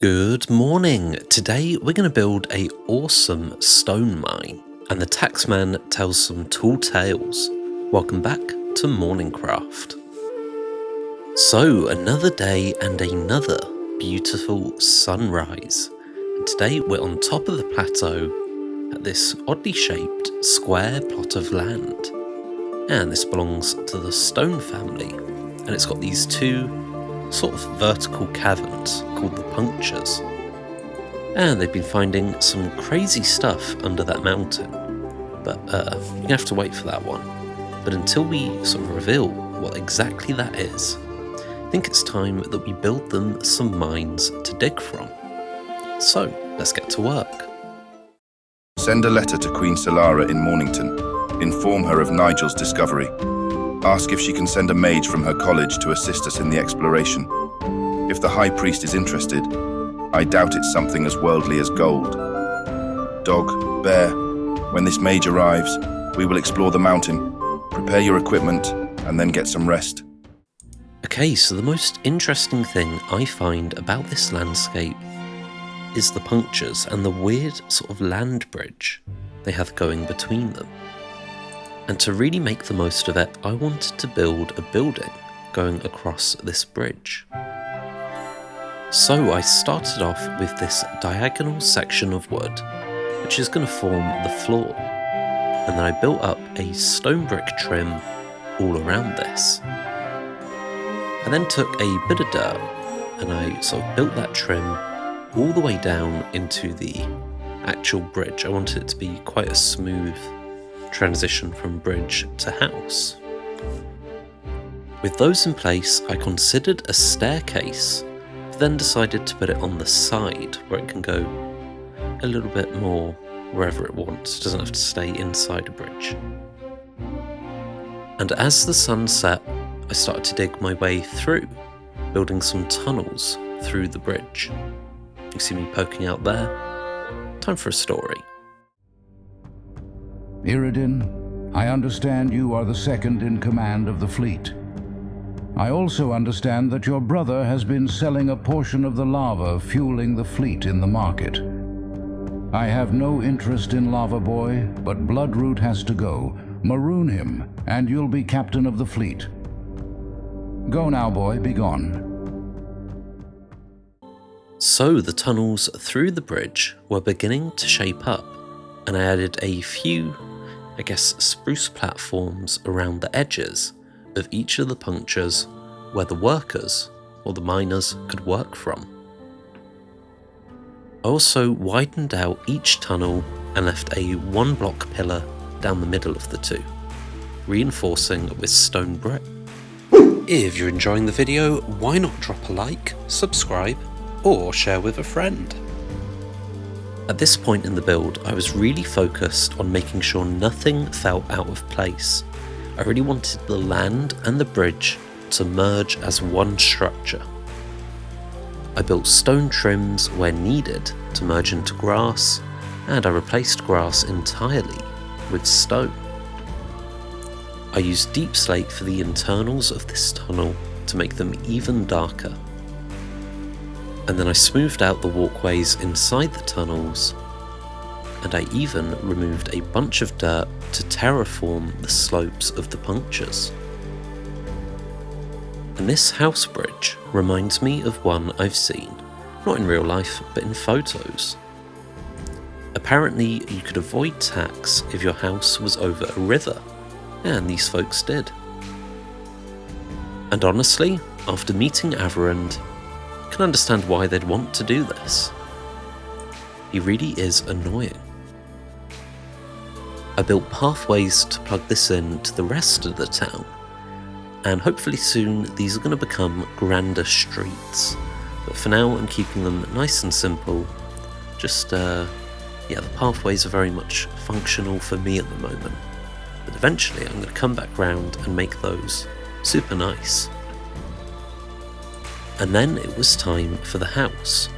Good morning! Today we're going to build a awesome stone mine, and the taxman tells some tall tales. Welcome back to MorningCraft. So, another day and another beautiful sunrise. And today we're on top of the plateau at this oddly shaped square plot of land. And this belongs to the stone family, and it's got these two sort of vertical caverns called the punctures. And they've been finding some crazy stuff under that mountain, but you have to wait for that one. But until we sort of reveal what exactly that is, I think it's time that we build them some mines to dig from. So let's get to work. Send a letter to Queen Solara in Mornington. Inform her of Nigel's discovery. Ask if she can send a mage from her college to assist us in the exploration. If the High Priest is interested, I doubt it's something as worldly as gold. Dog, bear, when this mage arrives, we will explore the mountain, prepare your equipment, and then get some rest. Okay, so the most interesting thing I find about this landscape is the punctures and the weird sort of land bridge they have going between them. And to really make the most of it, I wanted to build a building going across this bridge. So I started off with this diagonal section of wood, which is going to form the floor. And then I built up a stone brick trim all around this. I then took a bit of dirt and I sort of built that trim all the way down into the actual bridge. I wanted it to be quite a smooth transition from bridge to house. With those in place, I considered a staircase, but then decided to put it on the side where it can go a little bit more wherever it wants. It doesn't have to stay inside a bridge. And as the sun set, I started to dig my way through, building some tunnels through the bridge. You see me poking out there? Time for a story. Iridin, I understand you are the second in command of the fleet. I also understand that your brother has been selling a portion of the lava fueling the fleet in the market. I have no interest in Lava Boy, but Bloodroot has to go. Maroon him, and you'll be captain of the fleet. Go now, boy, be gone. So the tunnels through the bridge were beginning to shape up, and I added a few, spruce platforms around the edges of each of the punctures where the workers or the miners could work from. I also widened out each tunnel and left a 1-block pillar down the middle of the two, reinforcing with stone brick. If you're enjoying the video, why not drop a like, subscribe, or share with a friend? At this point in the build, I was really focused on making sure nothing fell out of place. I really wanted the land and the bridge to merge as one structure. I built stone trims where needed to merge into grass, and I replaced grass entirely with stone. I used deep slate for the internals of this tunnel to make them even darker. And then I smoothed out the walkways inside the tunnels, and I even removed a bunch of dirt to terraform the slopes of the punctures. And this house bridge reminds me of one I've seen, not in real life, but in photos. Apparently you could avoid tax if your house was over a river, and these folks did. And honestly, after meeting Averand, I can understand why they'd want to do this. He really is annoying. I built pathways to plug this in to the rest of the town, and hopefully soon these are going to become grander streets. But for now I'm keeping them nice and simple. Just, the pathways are very much functional for me at the moment. But eventually I'm going to come back round and make those super nice. And then it was time for the house,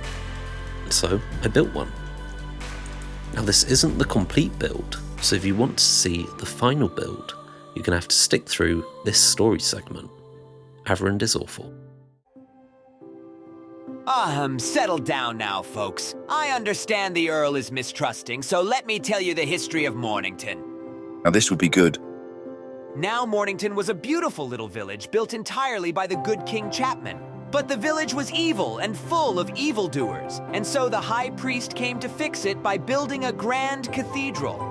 and so I built one. Now this isn't the complete build, so if you want to see the final build, you're going to have to stick through this story segment. Averand is awful. Settle down now, folks. I understand the Earl is mistrusting, so let me tell you the history of Mornington. Now this would be good. Now Mornington was a beautiful little village built entirely by the good King Chapman. But the village was evil and full of evildoers, and so the high priest came to fix it by building a grand cathedral.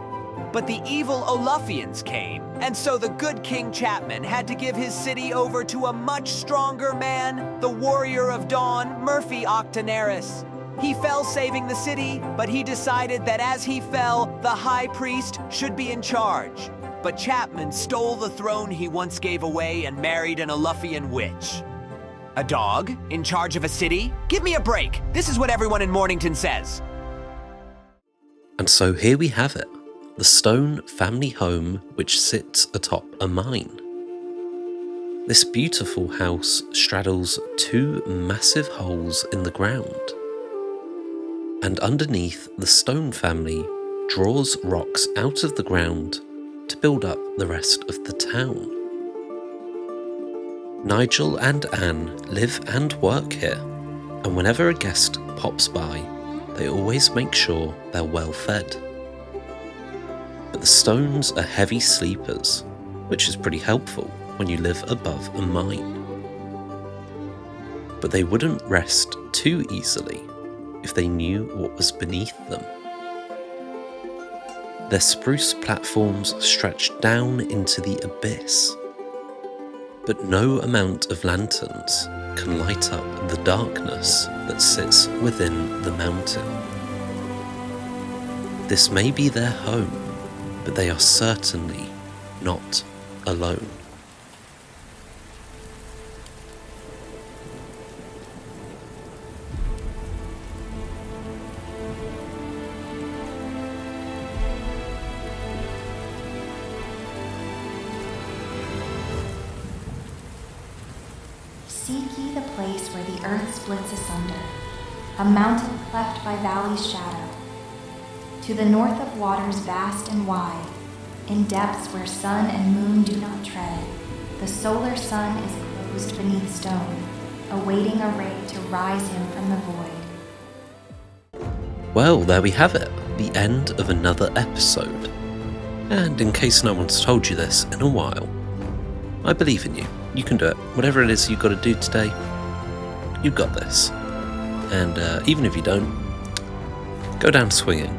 But the evil Oluffians came, and so the good King Chapman had to give his city over to a much stronger man, the warrior of dawn, Murphy Octonaris. He fell saving the city, but he decided that as he fell, the high priest should be in charge. But Chapman stole the throne he once gave away and married an Oluffian witch. A dog in charge of a city? Give me a break. This is what everyone in Mornington says. And so here we have it, the stone family home which sits atop a mine. This beautiful house straddles two massive holes in the ground. And underneath, the Stone family draws rocks out of the ground to build up the rest of the town. Nigel and Anne live and work here, and whenever a guest pops by, they always make sure they're well fed. But the Stones are heavy sleepers, which is pretty helpful when you live above a mine. But they wouldn't rest too easily if they knew what was beneath them. Their spruce platforms stretched down into the abyss, but no amount of lanterns can light up the darkness that sits within the mountain. This may be their home, but they are certainly not alone. Seek ye the place where the earth splits asunder, a mountain cleft by valley's shadow. To the north of waters vast and wide, in depths where sun and moon do not tread, the solar sun is closed beneath stone, awaiting a ray to rise him from the void. Well, there we have it, the end of another episode. And in case no one's told you this in a while, I believe in you. You can do it. Whatever it is you've got to do today, you've got this. And even if you don't, go down swinging.